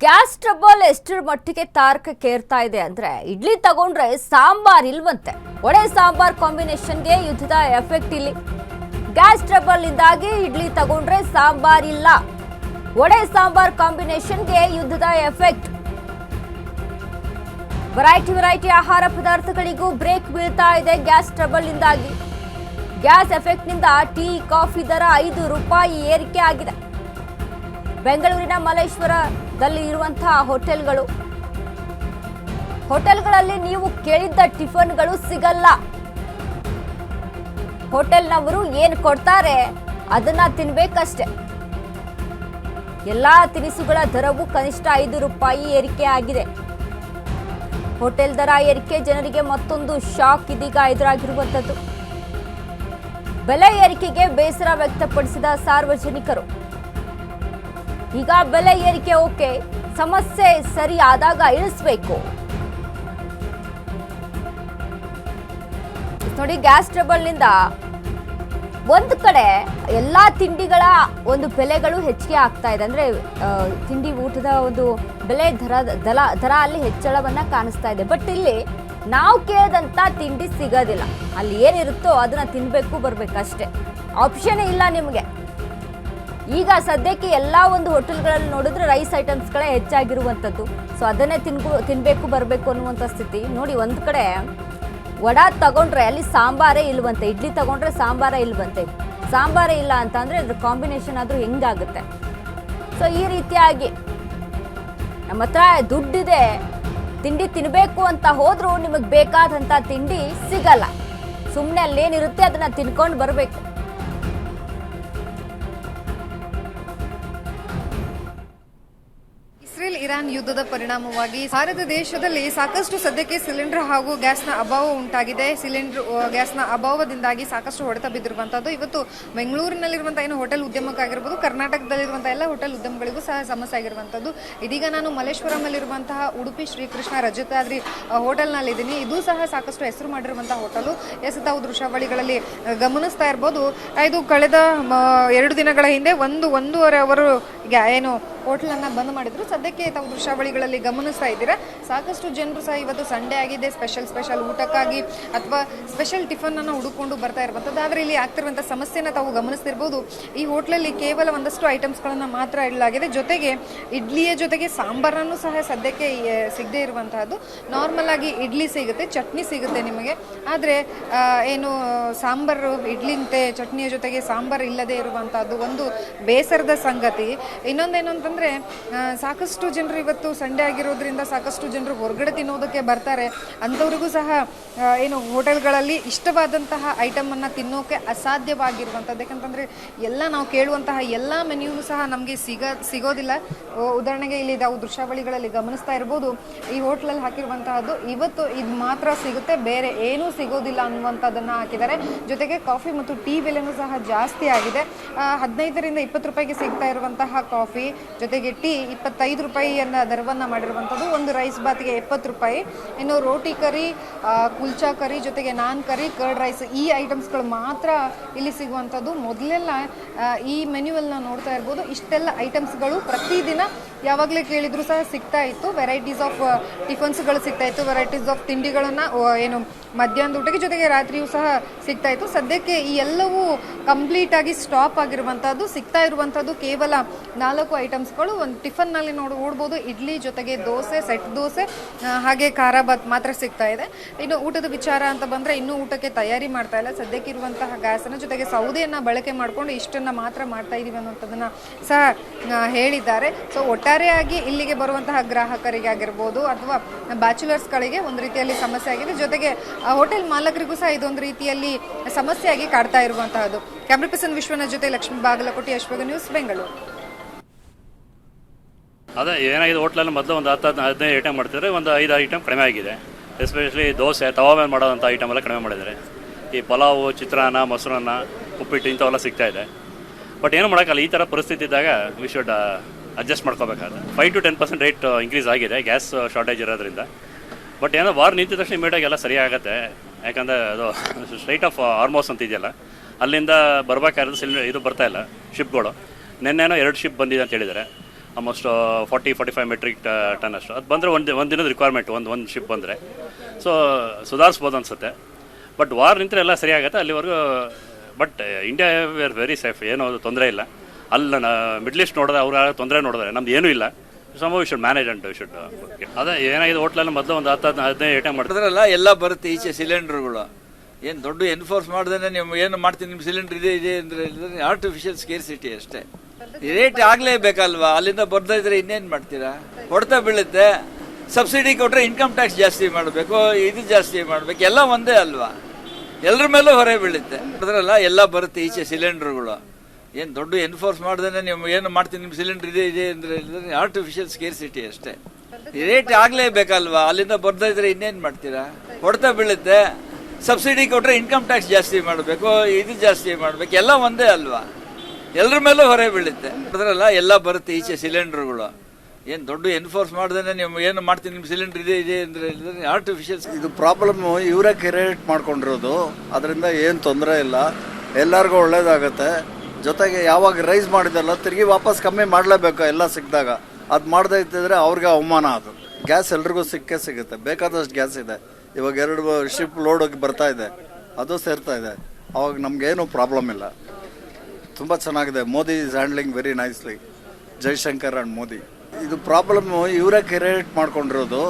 Gas trouble ಎಷ್ಟರ ಮಟ್ಟಿಗೆ ತಾರಕಕ್ಕೇರ್ತಾ ಇದೆ ಅಂದ್ರೆ ಇಡ್ಲಿ ತಗೊಂಡ್ರೆ ಸಾಂಬಾರ್ ಇಲ್ವಂತೆ. ವಡೆ ಸಾಂಬಾರ್ ಕಾಂಬಿನೇಷನ್ಗೆ ಯುದ್ಧದ ಎಫೆಕ್ಟ್ ಇಲ್ಲಿ. ಗ್ಯಾಸ್ ಟ್ರಬಲ್ ಇಂದಾಗಿ ಇಡ್ಲಿ ತಗೊಂಡ್ರೆ ಸಾಂಬಾರ್ ಇಲ್ಲ, ವಡೆ ಸಾಂಬಾರ್ ಕಾಂಬಿನೇಷನ್ಗೆ ಯುದ್ಧದ ಎಫೆಕ್ಟ್. ವೆರೈಟಿ ಆಹಾರ ಪದಾರ್ಥಗಳಿಗೂ ಬ್ರೇಕ್ ಬೀಳ್ತಾ ಇದೆ ಗ್ಯಾಸ್ ಟ್ರಬಲ್ ಇಂದಾಗಿ. ಗ್ಯಾಸ್ ಎಫೆಕ್ಟ್ ನಿಂದ ಟೀ ಕಾಫಿ ದರ ₹5 ಏರಿಕೆ ಆಗಿದೆ. ಬೆಂಗಳೂರಿನ ಮಲ್ಲೇಶ್ವರದಲ್ಲಿ ಇರುವಂತಹ ಹೋಟೆಲ್ಗಳಲ್ಲಿ ನೀವು ಕೇಳಿದ್ದ ಟಿಫನ್ಗಳು ಸಿಗಲ್ಲ. ಹೋಟೆಲ್ನವರು ಏನು ಕೊಡ್ತಾರೆ ಅದನ್ನ ತಿನ್ಬೇಕಷ್ಟೆ. ಎಲ್ಲಾ ತಿನಿಸುಗಳ ದರವು ಕನಿಷ್ಠ ₹5 ಏರಿಕೆ ಆಗಿದೆ. ಹೋಟೆಲ್ ದರ ಏರಿಕೆ ಜನರಿಗೆ ಮತ್ತೊಂದು ಶಾಕ್ ಇದೀಗ ಎದುರಾಗಿರುವಂತದ್ದು. ಬೆಲೆ ಏರಿಕೆಗೆ ಬೇಸರ ವ್ಯಕ್ತಪಡಿಸಿದ ಸಾರ್ವಜನಿಕರು. ಈಗ ಬೆಲೆ ಏರಿಕೆ ಓಕೆ, ಸಮಸ್ಯೆ ಸರಿ ಆದಾಗ ಇಳಿಸಬೇಕು. ನೋಡಿ, ಗ್ಯಾಸ್ ಟ್ರಬಲ್ ನಿಂದ ಒಂದು ಕಡೆ ಎಲ್ಲಾ ತಿಂಡಿಗಳ ಒಂದು ಬೆಲೆಗಳು ಹೆಚ್ಚಿಗೆ ಆಗ್ತಾ ಇದೆ. ಅಂದ್ರೆ ತಿಂಡಿ ಊಟದ ಒಂದು ಬೆಲೆ ದರ ಅಲ್ಲಿ ಹೆಚ್ಚಳವನ್ನ ಕಾಣಿಸ್ತಾ ಇದೆ. ಬಟ್ ಇಲ್ಲಿ ನಾವು ಕೇಳಿದಂತ ತಿಂಡಿ ಸಿಗೋದಿಲ್ಲ. ಅಲ್ಲಿ ಏನಿರುತ್ತೋ ಅದನ್ನ ತಿನ್ಬೇಕು ಬರ್ಬೇಕಷ್ಟೇ, ಆಪ್ಷನ್ ಇಲ್ಲ ನಿಮಗೆ. ಈಗ ಸದ್ಯಕ್ಕೆ ಎಲ್ಲಾ ಒಂದು ಹೋಟೆಲ್ಗಳಲ್ಲಿ ನೋಡಿದ್ರೆ ರೈಸ್ ಐಟಮ್ಸ್ಗಳೇ ಹೆಚ್ಚಾಗಿರುವಂಥದ್ದು. ಸೊ ಅದನ್ನೇ ತಿನ್ಬೇಕು ಬರಬೇಕು ಅನ್ನುವಂಥ ಸ್ಥಿತಿ. ನೋಡಿ, ಒಂದು ಕಡೆ ವಡಾ ತಗೊಂಡ್ರೆ ಅಲ್ಲಿ ಸಾಂಬಾರೇ ಇಲ್ವಂತೆ, ಇಡ್ಲಿ ತಗೊಂಡ್ರೆ ಸಾಂಬಾರೇ ಇಲ್ವಂತೆ. ಸಾಂಬಾರೇ ಇಲ್ಲ ಅಂತ ಅಂದ್ರೆ ಅದ್ರ ಕಾಂಬಿನೇಷನ್ ಆದ್ರೂ ಹೆಂಗಾಗುತ್ತೆ? ಸೊ ಈ ರೀತಿಯಾಗಿ ನಮ್ಮ ಹತ್ರ ದುಡ್ಡಿದೆ, ತಿಂಡಿ ತಿನ್ಬೇಕು ಅಂತ ಹೋದ್ರೂ ನಿಮಗೆ ಬೇಕಾದಂತ ತಿಂಡಿ ಸಿಗಲ್ಲ. ಸುಮ್ಮನೆ ಅಲ್ಲೇನಿರುತ್ತೆ ಅದನ್ನ ತಿನ್ಕೊಂಡು ಬರಬೇಕು. ಇರಾನ್ ಯುದ್ಧದ ಪರಿಣಾಮವಾಗಿ ಭಾರತ ದೇಶದಲ್ಲಿ ಸಾಕಷ್ಟು ಸದ್ಯಕ್ಕೆ ಸಿಲಿಂಡರ್ ಹಾಗೂ ಗ್ಯಾಸ್ನ ಅಭಾವ ಉಂಟಾಗಿದೆ. ಗ್ಯಾಸ್ನ ಅಭಾವದಿಂದಾಗಿ ಸಾಕಷ್ಟು ಹೊಡೆತ ಬಿದ್ದಿರುವಂತದ್ದು. ಇವತ್ತು ಬೆಂಗಳೂರಿನಲ್ಲಿರುವಂತಹ ಏನು ಹೋಟೆಲ್ ಉದ್ಯಮಕ್ಕಾಗಿರ್ಬೋದು, ಕರ್ನಾಟಕದಲ್ಲಿರುವಂತಹ ಎಲ್ಲ ಹೋಟೆಲ್ ಉದ್ಯಮಗಳಿಗೂ ಸಹ ಸಮಸ್ಯೆ ಆಗಿರುವಂತದ್ದು. ಇದೀಗ ನಾನು ಮಲ್ಲೇಶ್ವರಮಲ್ಲಿರುವಂತಹ ಉಡುಪಿ ಶ್ರೀಕೃಷ್ಣ ರಜತಾದ್ರಿ ಹೋಟೆಲ್ನಲ್ಲಿದ್ದೀನಿ. ಇದು ಸಹ ಸಾಕಷ್ಟು ಹೆಸರು ಮಾಡಿರುವಂತಹ ಹೋಟೆಲು. ತಾವು ದೃಶ್ಯಾವಳಿಗಳಲ್ಲಿ ಗಮನಿಸ್ತಾ ಇರ್ಬೋದು. ಇದು ಕಳೆದ 2 ದಿನಗಳ ಹಿಂದೆ ಒಂದೂವರೆ ಅವರು ಏನು ಹೋಟೆಲನ್ನು ಬಂದ್ ಮಾಡಿದ್ರು. ಸದ್ಯಕ್ಕೆ ತಾವು ದೃಶ್ಯಾವಳಿಗಳಲ್ಲಿ ಗಮನಿಸ್ತಾ ಇದ್ದೀರಾ, ಸಾಕಷ್ಟು ಜನರು ಸಹ ಇವತ್ತು ಸಂಡೇ ಆಗಿದೆ, ಸ್ಪೆಷಲ್ ಊಟಕ್ಕಾಗಿ ಅಥವಾ ಸ್ಪೆಷಲ್ ಟಿಫನ್ ಅನ್ನು ಹುಡುಕೊಂಡು ಬರ್ತಾ ಇರುವಂಥದ್ದು. ಆದರೆ ಇಲ್ಲಿ ಆಗ್ತಿರುವಂಥ ಸಮಸ್ಯೆನ ತಾವು ಗಮನಿಸ್ತಿರ್ಬೋದು. ಈ ಹೋಟ್ಲಲ್ಲಿ ಕೇವಲ ಒಂದಷ್ಟು ಐಟಮ್ಸ್ಗಳನ್ನು ಮಾತ್ರ ಇಡಲಾಗಿದೆ. ಜೊತೆಗೆ ಇಡ್ಲಿಯ ಜೊತೆಗೆ ಸಾಂಬಾರನ್ನು ಸಹ ಸದ್ಯಕ್ಕೆ ಸಿಗದೇ ಇರುವಂತಹದ್ದು. ನಾರ್ಮಲ್ ಆಗಿ ಇಡ್ಲಿ ಸಿಗುತ್ತೆ, ಚಟ್ನಿ ಸಿಗುತ್ತೆ ನಿಮಗೆ. ಆದರೆ ಏನು ಸಾಂಬಾರು ಇಡ್ಲಿಂತೆ ಚಟ್ನಿಯ ಜೊತೆಗೆ ಸಾಂಬಾರು ಇಲ್ಲದೆ ಇರುವಂತಹದ್ದು ಒಂದು ಬೇಸರದ ಸಂಗತಿ. ಇನ್ನೊಂದೇನು ಅಂತಂದ್ರೆ, ಸಾಕಷ್ಟು ಜನರು ಇವತ್ತು ಸಂಡೇ ಆಗಿರೋದ್ರಿಂದ ಸಾಕಷ್ಟು ಜನರು ಹೊರಗಡೆ ತಿನ್ನೋದಕ್ಕೆ ಬರ್ತಾರೆ. ಅಂಥವ್ರಿಗೂ ಸಹ ಏನು ಹೋಟೆಲ್ಗಳಲ್ಲಿ ಇಷ್ಟವಾದಂತಹ ಐಟಮ್ ಅನ್ನ ತಿನ್ನೋಕೆ ಅಸಾಧ್ಯವಾಗಿರುವಂಥದ್ದು. ಯಾಕಂತಂದ್ರೆ ಎಲ್ಲ ನಾವು ಕೇಳುವಂತಹ ಎಲ್ಲ ಮೆನ್ಯೂನು ಸಹ ನಮಗೆ ಸಿಗೋದಿಲ್ಲ. ಉದಾಹರಣೆಗೆ ಇಲ್ಲಿ ನಾವು ದೃಶ್ಯಾವಳಿಗಳಲ್ಲಿ ಗಮನಿಸ್ತಾ ಇರ್ಬೋದು, ಈ ಹೋಟ್ಲಲ್ಲಿ ಹಾಕಿರುವಂತಹದ್ದು ಇವತ್ತು ಇದು ಮಾತ್ರ ಸಿಗುತ್ತೆ, ಬೇರೆ ಏನೂ ಸಿಗೋದಿಲ್ಲ ಅನ್ನುವಂಥದ್ದನ್ನ ಹಾಕಿದ್ದಾರೆ. ಜೊತೆಗೆ ಕಾಫಿ ಮತ್ತು ಟೀ ಬೆಲೆನೂ ಸಹ ಜಾಸ್ತಿ ಆಗಿದೆ. 15 ರಿಂದ 20 ರೂಪಾಯಿಗೆ ಸಿಗ್ತಾ ಇರುವಂತಹ ಕಾಫಿ ಜೊತೆಗೆ ಟೀ ₹25 ದರವನ್ನ ಮಾಡಿರುವಂಥದ್ದು. ಒಂದು ರೈಸ್ ಬಾತ್ಗೆ ₹70. ಇನ್ನು ರೋಟಿ ಕರಿ, ಕುಲ್ಚಾ ಕರಿ ಜೊತೆಗೆ ನಾನ್ ಕರಿ, ಕರ್ಡ್ ರೈಸ್, ಈ ಐಟಮ್ಸ್ಗಳು ಮಾತ್ರ ಇಲ್ಲಿ ಸಿಗುವಂಥದ್ದು. ಮೊದಲೆಲ್ಲ ಈ ಮೆನ್ಯೂವಲ್ಲಿ ನಾವು ನೋಡ್ತಾ ಇರ್ಬೋದು, ಇಷ್ಟೆಲ್ಲ ಐಟಮ್ಸ್ಗಳು ಪ್ರತಿದಿನ ಯಾವಾಗಲೇ ಕೇಳಿದ್ರು ಸಹ ಸಿಗ್ತಾ ಇತ್ತು. ವೆರೈಟೀಸ್ ಆಫ್ ಟಿಫನ್ಸ್ಗಳು ಸಿಗ್ತಾ ಇತ್ತು, ವೆರೈಟೀಸ್ ಆಫ್ ತಿಂಡಿಗಳನ್ನು ಏನು ಮಧ್ಯಾಹ್ನದ ಊಟಕ್ಕೆ ಜೊತೆಗೆ ರಾತ್ರಿಯೂ ಸಹ ಸಿಗ್ತಾ ಇತ್ತು. ಸದ್ಯಕ್ಕೆ ಈ ಎಲ್ಲವೂ ಕಂಪ್ಲೀಟ್ ಆಗಿ ಸ್ಟಾಪ್ ಆಗಿರುವಂಥದ್ದು. ಸಿಗ್ತಾ ಇರುವಂಥದ್ದು ಕೇವಲ 4 ಐಟಮ್ಸ್ಗಳು. ಒಂದು ಟಿಫನ್ನಲ್ಲಿ ನೋಡ್ಬೋದು, ಇಡ್ಲಿ ಜೊತೆಗೆ ದೋಸೆ, ಸೆಟ್ ದೋಸೆ, ಹಾಗೆ ಖಾರ ಬಾತ್ ಮಾತ್ರ ಸಿಗ್ತಾ ಇದೆ. ಇನ್ನು ಊಟದ ವಿಚಾರ ಅಂತ ಬಂದರೆ ಇನ್ನೂ ಊಟಕ್ಕೆ ತಯಾರಿ ಮಾಡ್ತಾ ಇಲ್ಲ. ಸದ್ಯಕ್ಕೆ ಇರುವಂತಹ ಗ್ಯಾಸನ್ನು ಜೊತೆಗೆ ಸೌದೆಯನ್ನು ಬಳಕೆ ಮಾಡಿಕೊಂಡು ಇಷ್ಟನ್ನು ಮಾತ್ರ ಮಾಡ್ತಾ ಇದ್ದೀವಿ ಅನ್ನೋಂಥದ್ದನ್ನು ಸಹ ಹೇಳಿದ್ದಾರೆ. ಸೊ ಒಟ್ಟಾರೆಯಾಗಿ ಇಲ್ಲಿಗೆ ಬರುವಂತಹ ಗ್ರಾಹಕರಿಗೆ ಆಗಿರ್ಬೋದು ಅಥವಾ ಬ್ಯಾಚುಲರ್ಸ್ಗಳಿಗೆ ಒಂದು ರೀತಿಯಲ್ಲಿ ಸಮಸ್ಯೆ ಆಗಿದೆ. ಜೊತೆಗೆ ಹೋಟೆಲ್ ಮಾಲಕರಿಗೂ ಸಹ ಇದೊಂದು ರೀತಿಯಲ್ಲಿ ಸಮಸ್ಯೆಯಾಗಿ ಕಾಡ್ತಾ ಇರುವಂತಹದ್ದು. ಕ್ಯಾಮ್ರಾ ಪರ್ಸನ್ ವಿಶ್ವನಾಥ್ ಜೊತೆ ಲಕ್ಷ್ಮೀ ಬಾಗಲಕೋಟೆ, ಅಶ್ವಗ ನ್ಯೂಸ್, ಬೆಂಗಳೂರು. ಅದೇ ಏನಾಗಿದೆ, ಹೋಟ್ಲಲ್ಲಿ ಮೊದಲು ಒಂದು 10-15 ಐಟಮ್ ಮಾಡ್ತಿದ್ರೆ ಒಂದು 5 ಐಟಮ್ ಕಡಿಮೆ ಆಗಿದೆ. ಎಸ್ಪೆಷಲಿ ದೋಸೆ, ತವಾ ಮೇಲೆ ಮಾಡೋದಂಥ ಐಟಮ್ ಎಲ್ಲ ಕಡಿಮೆ ಮಾಡಿದ್ದಾರೆ. ಈ ಪಲಾವು, ಚಿತ್ರಾನ್ನ, ಮೊಸರನ್ನ, ಉಪ್ಪಿಟ್ಟು ಇಂಥವೆಲ್ಲ ಸಿಗ್ತಾ ಇದೆ. ಬಟ್ ಏನು ಮಾಡೋಕ್ಕಲ್ಲ, ಈ ಥರ ಪರಿಸ್ಥಿತಿ ಇದ್ದಾಗ ವಿ ಶುಡ್ ಅಡ್ಜಸ್ಟ್ ಮಾಡ್ಕೋಬೇಕಾಗುತ್ತೆ. 5 to 10% ರೇಟ್ ಇನ್ಕ್ರೀಸ್ ಆಗಿದೆ ಗ್ಯಾಸ್ ಶಾರ್ಟೇಜ್ ಇರೋದ್ರಿಂದ. ಬಟ್ ಏನೋ ವಾರ್ ನಿಂತಿದ ತಕ್ಷಣ ಇಮಿಡಿಯಾಗಿ ಎಲ್ಲ ಸರಿಯಾಗುತ್ತೆ. ಯಾಕಂದರೆ ಅದು ಸ್ಟ್ರೈಟ್ ಆಫ್ ಹಾರ್ಮೋಸ್ ಅಂತ ಇದೆಯಲ್ಲ, ಅಲ್ಲಿಂದ ಬರಬೇಕಾದ್ರೆ ಇದು ಬರ್ತಾಯಿಲ್ಲ ಶಿಪ್ಗಳು. ನಿನ್ನೆನೋ 2 ಶಿಪ್ ಬಂದಿದೆ ಅಂತ ಹೇಳಿದ್ದಾರೆ. ಆಲ್ಮೋಸ್ಟ್ 40-45 ಮೆಟ್ರಿಕ್ ಟನ್ ಅಷ್ಟು. ಅದು ಬಂದರೆ ಒಂದು ದಿನದ ರಿಕ್ವೈರ್ಮೆಂಟ್ ಒಂದು ಶಿಪ್ ಬಂದರೆ. ಸೊ ಸುಧಾರಿಸ್ಬೋದು ಅನಿಸುತ್ತೆ. ಬಟ್ ವಾರ್ ನಿಂತರೆ ಎಲ್ಲ ಸರಿ ಆಗುತ್ತೆ ಅಲ್ಲಿವರೆಗೂ. But India we are very safe, ಏನೂ ತೊಂದರೆ ಇಲ್ಲ. ಅಲ್ಲಿ ಮಿಡ್ಲ್ ಈಸ್ಟ್ ನೋಡಿದ್ರೆ ಅವ್ರು ತೊಂದರೆ ನೋಡಿದ್ರೆ ನಮ್ದು ಏನೂ ಇಲ್ಲ. Some we should manage and should. ಅದೇ ಏನಾಗಿದೆ, ಹೋಟ್ಲಲ್ಲಿ ಮೊದಲು ಒಂದು 10-15 ಐಟಮ್ ಮಾಡಿದ್ರಲ್ಲ, ಎಲ್ಲ ಬರುತ್ತೆ ಈಚೆ ಸಿಲಿಂಡರ್ಗಳು. ಏನು ದೊಡ್ಡ ಎನ್ಫೋರ್ಸ್ ಮಾಡ್ದೇ ನೀವು ಏನು ಮಾಡ್ತೀನಿ, ನಿಮ್ಮ ಸಿಲಿಂಡರ್ ಇದೆ ಅಂದರೆ ಆರ್ಟಿಫಿಷಿಯಲ್ ಸ್ಕೇರ್ಸಿಟಿ ಅಷ್ಟೇ. ರೇಟ್ ಆಗಲೇಬೇಕಲ್ವಾ, ಅಲ್ಲಿಂದ ಬರ್ತಾ ಇದ್ರೆ ಇನ್ನೇನು ಮಾಡ್ತೀರಾ? ಹೊಡೆತ ಬೀಳುತ್ತೆ. ಸಬ್ಸಿಡಿ ಕೊಟ್ಟರೆ ಇನ್ಕಮ್ ಟ್ಯಾಕ್ಸ್ ಜಾಸ್ತಿ ಮಾಡಬೇಕು, ಇದು ಜಾಸ್ತಿ ಮಾಡಬೇಕು, ಎಲ್ಲ ಒಂದೇ ಅಲ್ವಾ, ಎಲ್ಲರ ಮೇಲೂ ಹೊರೆ ಬೀಳುತ್ತೆ. ಅದರಲ್ಲ ಎಲ್ಲ ಬರುತ್ತೆ ಈಚೆ ಸಿಲಿಂಡರ್ಗಳು. ಏನು ದೊಡ್ಡ ಎನ್ಫೋರ್ಸ್ ಮಾಡ್ದೇ ನೀವು ಏನು ಮಾಡ್ತೀನಿ, ನಿಮ್ಮ ಸಿಲಿಂಡರ್ ಇದೆ ಅಂದರೆ ಆರ್ಟಿಫಿಷಿಯಲ್ ಸ್ಕೇರ್ಸಿಟಿ ಅಷ್ಟೇ. ರೇಟ್ ಆಗಲೇಬೇಕಲ್ವಾ, ಅಲ್ಲಿಂದ ಬರ್ತಾ ಇದ್ರೆ ಇನ್ನೇನು ಮಾಡ್ತೀರಾ? ಹೊಡೆತ ಬೀಳುತ್ತೆ. ಸಬ್ಸಿಡಿ ಕೊಟ್ಟರೆ ಇನ್ಕಮ್ ಟ್ಯಾಕ್ಸ್ ಜಾಸ್ತಿ ಮಾಡಬೇಕು, ಇದು ಜಾಸ್ತಿ ಮಾಡಬೇಕು, ಎಲ್ಲ ಒಂದೇ ಅಲ್ವಾ, ಎಲ್ಲರ ಮೇಲೂ ಹೊರೆ ಬೀಳುತ್ತೆ. ಅದರಲ್ಲ ಎಲ್ಲ ಬರುತ್ತೆ ಈಚೆ ಸಿಲಿಂಡರ್ಗಳು. ಏನು ದೊಡ್ಡ ಎನ್ಫೋರ್ಸ್ ಮಾಡ್ದೇ ನೀವು ಏನು ಮಾಡ್ತೀನಿ, ನಿಮ್ಮ ಸಿಲಿಂಡರ್ ಇದೆ ಅಂದರೆ ಆರ್ಟಿಫಿಷಿಯಲ್. ಇದು ಪ್ರಾಬ್ಲಮ್ ಇವರೇ ಕ್ರಿಯೇಟ್ ಮಾಡ್ಕೊಂಡಿರೋದು. ಅದರಿಂದ ಏನು ತೊಂದರೆ ಇಲ್ಲ, ಎಲ್ಲರಿಗೂ ಒಳ್ಳೇದಾಗತ್ತೆ. ಜೊತೆಗೆ ಯಾವಾಗ ರೈಸ್ ಮಾಡಿದಲ್ಲ ತಿರುಗಿ ವಾಪಸ್ ಕಮ್ಮಿ ಮಾಡಲೇಬೇಕು ಎಲ್ಲ ಸಿಕ್ಕಿದಾಗ. ಅದು ಮಾಡದೇ ಇದ್ದಿದ್ರೆ ಅವ್ರಿಗೆ ಅವಮಾನ. ಅದು ಗ್ಯಾಸ್ ಎಲ್ರಿಗೂ ಸಿಗುತ್ತೆ, ಬೇಕಾದಷ್ಟು ಗ್ಯಾಸ್ ಇದೆ. ಇವಾಗ 2 ಶಿಪ್ ಲೋಡ್ ಬರ್ತಾ ಇದೆ, ಅದು ಸೇರ್ತಾ ಇದೆ. ಅವಾಗ ನಮಗೇನು ಪ್ರಾಬ್ಲಮ್ ಇಲ್ಲ. ತುಂಬ ಚೆನ್ನಾಗಿದೆ. Modi is handling very nicely. Jaishankar and Modi. ಇದು ಪ್ರಾಬ್ಲಮ್ ಇವರೇ ಕ್ರಿಯೇಟ್ ಮಾಡ್ಕೊಂಡಿರೋದು.